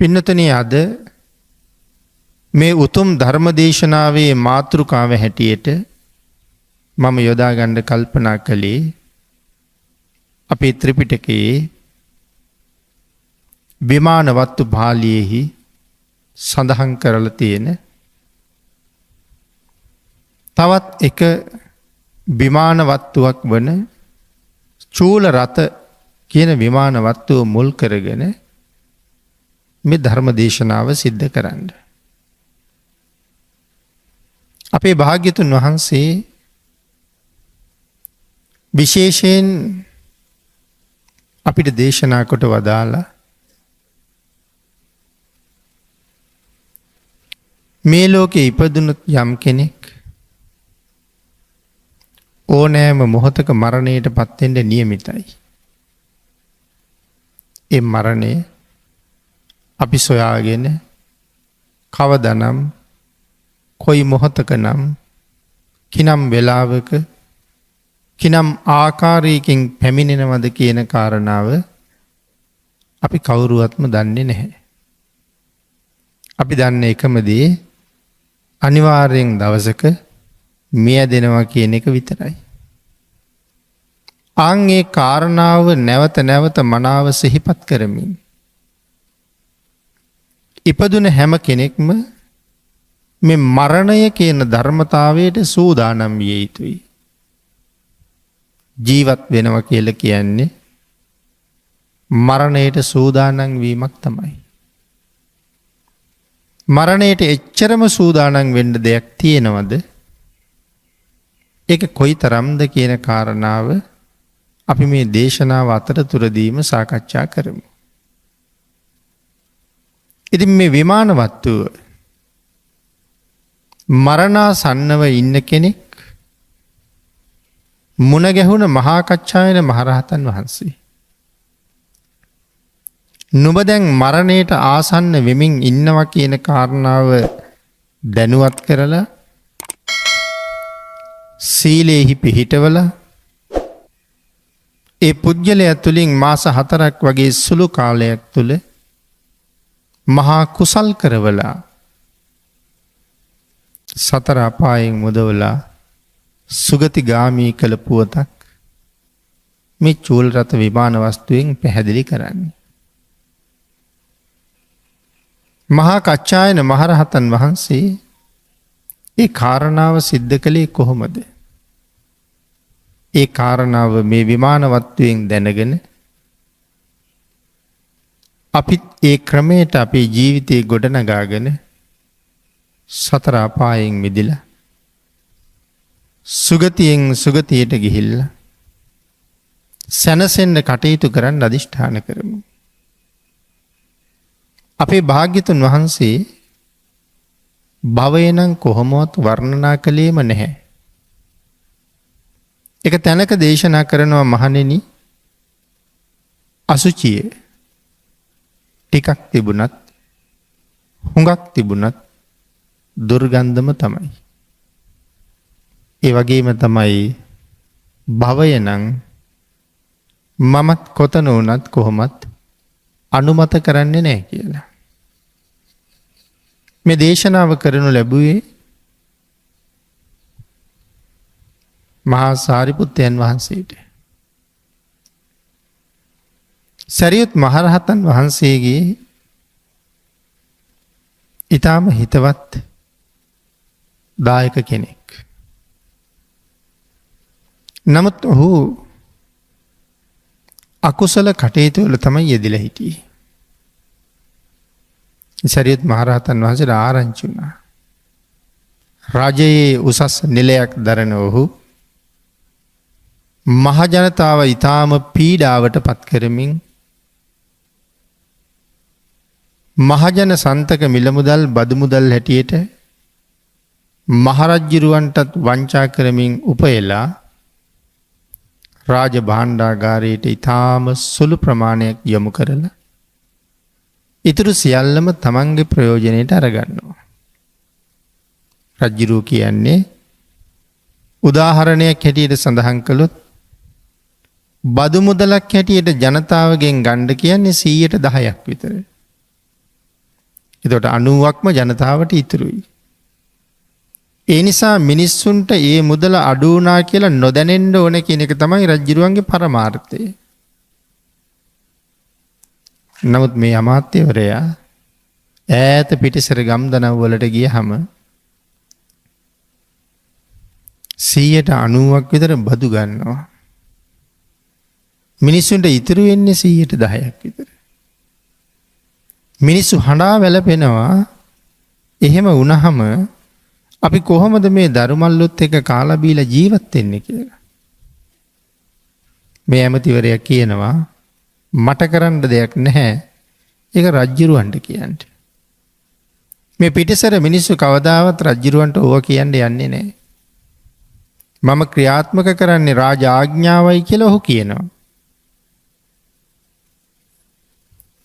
පින්නතුනේ අද මේ උතුම් ධර්ම දේශනාවේ මාතෘකාව හැටියට මම යොදා ගන්න කල්පනා කළේ අපේ ත්‍රිපිටකයේ විමානවත්තු පාළියේහි සඳහන් කරලා තියෙන තවත් එක විමානවත්තුවක් වන චූල රථ කියන විමානවත්තුව මුල් කරගෙන මේ ධර්ම දේශනාව සිද්ධ කරන්න. අපේ භාග්‍යතුන් වහන්සේ විශේෂයෙන් අපිට දේශනා කොට වදාලා මේ ලෝකේ ඉපදුණු යම් කෙනෙක් ඕනෑම මොහොතක මරණයට පත් වෙන්න නියමිතයි. ඒ මරණය අපි සොයාගෙන කවදනම් කොයි මොහොතකනම් කිනම් වෙලාවක කිනම් ආකාරයකින් පැමිණෙනවද කියන කාරණාව අපි කවුරුවත්ම දන්නේ නැහැ. අපි දන්නේ එකම දේ අනිවාර්යෙන් දවසක මිය දෙනවා කියන එක විතරයි. ආන් ඒ කාරණාව නැවත නැවත මනාව සිහිපත් කරමින් ඉපදුන හැම කෙනෙක්ම මේ මරණය කියන ධර්මතාවයට සූදානම් විය යුතුයි. ජීවත් වෙනවා කියලා කියන්නේ මරණයට සූදානම් වීමක් තමයි. මරණයට එච්චරම සූදානම් වෙන්න දෙයක් තියෙනවද? ඒක කොයි තරම්ද කියන කාරණාව අපි මේ දේශනාව අතරතුරදීම සාකච්ඡා කරමු. ඉතින් මේ විමානවත්තුව මරණාසන්නව ඉන්න කෙනෙක් මුණ ගැහුණ මහා කච්චායන මහරහතන් වහන්සේ. නුඹ දැන් මරණයට ආසන්න වෙමින් ඉන්නවා කියන කාරණාව දැනුවත් කරලා සීලේහි පිහිටවලා ඒ පුද්ගලයා තුළින් මාස 4ක් වගේ සුළු කාලයක් තුළ මහා කුසල් කරවලා සතර අපායෙන් මුදවලා සුගතිගාමී කළ පුවතක් මේ චූල රථ විමාන වස්තුවෙන් පැහැදිලි කරන්නේ. මහා කච්චායන මහරහතන් වහන්සේ ඒ කාරණාව සිද්ධ කළේ කොහොමද? ඒ කාරණාව මේ විමානවත්තුවෙන් දැනගෙන අපිත් ඒ ක්‍රමයට අපේ ජීවිතේ ගොඩනගාගෙන සතර අපායෙන් මිදිලා සුගතියෙන් සුගතියට ගිහිල්ලා සැනසෙන්න කටයුතු කරන්න අදිෂ්ඨාන කරමු. අපේ භාග්‍යතුන් වහන්සේ භවය නම් කොහොමවත් වර්ණනා කළේම නැහැ. එක තැනක දේශනා කරනවා මහණෙනි අසුචිය ටිකක් තිබුණත් හුඟක් තිබුණත් දුර්ගන්ධම තමයි. ඒ වගේම තමයි භවය නම් මමත් කොතන වුණත් කොහොමත් අනුමත කරන්නේ නැහැ කියලා. මේ දේශනාව කරනු ලැබුවේ මහා සාරිපුත්තයන් වහන්සේට. සරියුත් මහරහතන් වහන්සේගේ ඊටාම හිතවත් දායක කෙනෙක්. නමුත් ඔහු අකුසල කටයුතු වල තමයි යෙදিলা හිටියේ. සරියුත් මහරහතන් වහන්සේට ආරංචි වුණා. රජයේ උසස් නිලයක් දරන ඔහු මහ ජනතාව ඊටාම පීඩාවට පත් කරමින් මහජන සන්තක මිල මුදල් බදු මුදල් හැටියට මහරජුරවන්ටත් වංචා කරමින් උපයලා රාජ භාණ්ඩාගාරයට ඊටාම සුළු ප්‍රමාණයක් යොමු කරලා ඊටු සියල්ලම තමන්ගේ ප්‍රයෝජනයට අරගන්නවා. රජුරු කියන්නේ උදාහරණයක් හැටියට සඳහන් කළොත් බදු මුදලක් හැටියට ජනතාවගෙන් ගන්න කියන්නේ 10%ක් විතර. එතකොට 90ක්ම ජනතාවට ඉතුරුයි. ඒ නිසා මිනිස්සුන්ට ඒ මුදල අඩු වුණා කියලා නොදැනෙන්න ඕන කියන එක තමයි රජ්ජුරුවන්ගේ පරමාර්ථය. නමුත් මේ අමාත්‍යවරයා ඈත පිටිසර ගම්දනව් වලට ගියහම 90ක් විතර බදු ගන්නවා. මිනිස්සුන්ට ඉතුරු වෙන්නේ 10ක් විතර. මිනිස්සු හඬා වැළපෙනවා එහෙම වුණහම අපි කොහොමද මේ දරුමල්ලොත් එක කාලා බීලා ජීවත් වෙන්නේ කියලා. මේ ඇමතිවරයා කියනවා මට කරන්න දෙයක් නැහැ. ඒක රජ්ජුරුවන්ට කියන්න. මේ පිටිසර මිනිස්සු කවදාවත් රජ්ජුරුවන්ට ඕවා කියන්න යන්නේ නැහැ. මම ක්‍රියාත්මක කරන්නේ රාජ ආඥාවයි කියලා ඔහු කියනවා.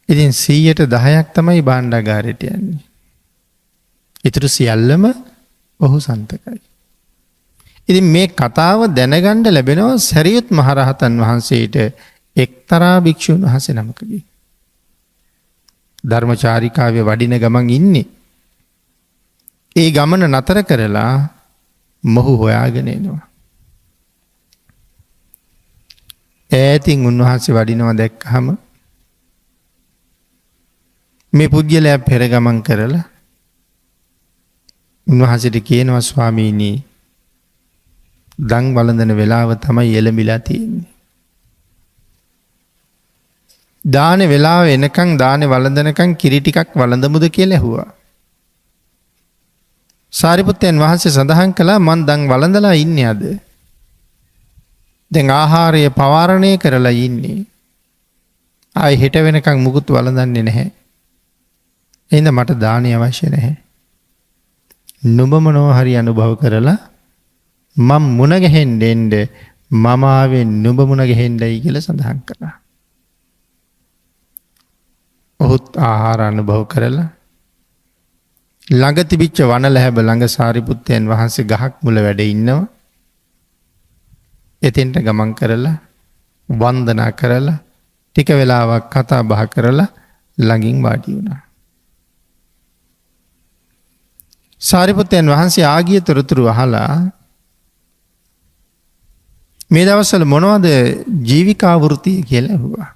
ඉතින් 10ක් තමයි භාණ්ඩාගාරයට යන්නේ. ඊටු සියල්ලම ඔහු සන්තකයි. ඉතින් මේ කතාව දැනගන්න ලැබෙනවා සරියුත් මහරහතන් වහන්සේට එක්තරා භික්ෂුන් වහන්සේ නමකගේ. ධර්මචාරිකාවේ වඩින ගමන් ඉන්නේ. ඒ ගමන නතර කරලා මොහු හොයාගෙන එනවා. ඈතින් උන්වහන්සේ වඩිනවා දැක්කහම මේ පුද්ගලයා පෙර ගමන් කරලා උන්වහන්සේට කියනවා ස්වාමීනි දන් වළඳන වෙලාව තමයි එළඹිලා තියෙන්නේ. දාන වෙලාව එනකන් දාන වළඳනකන් කිරි ටිකක් වළඳමුද කියලා ඇහුවා. සාරිපුත්තයන් වහන්සේ සඳහන් කළා මං දන් වළඳලා ඉන්නේ අද. දැන් ආහාරය පවාරණය කරලා ඉන්නේ. ආයි හෙට වෙනකන් මුකුත් වළඳන්නේ නැහැ. එහෙනම් මට දානි අවශ්‍ය නැහැ. නුඹ මොනවා හරි අනුභව කරලා මම මුණ ගැහෙන්න එන්න මම ආවේ නුඹ මුණ ගැහෙන්නයි කියලා සඳහන් කළා. ඔහුත් ආහාර අනුභව කරලා ළඟ තිබිච්ච වන ලැබ ළඟ සාරිපුත්තයන් වහන්සේ ගහක් මුල වැඩ ඉන්නවා. එතෙන්ට ගමන් කරලා වන්දනා කරලා ටික වෙලාවක් කතා බහ කරලා ළඟින් වාඩි වුණා. සාරිපුත්තයන් වහන්සේ ආගිය තොරතුරු අහලා මේ දවස්වල මොනවද ජීවිකා වෘත්තිය කියලා ඇහුවා.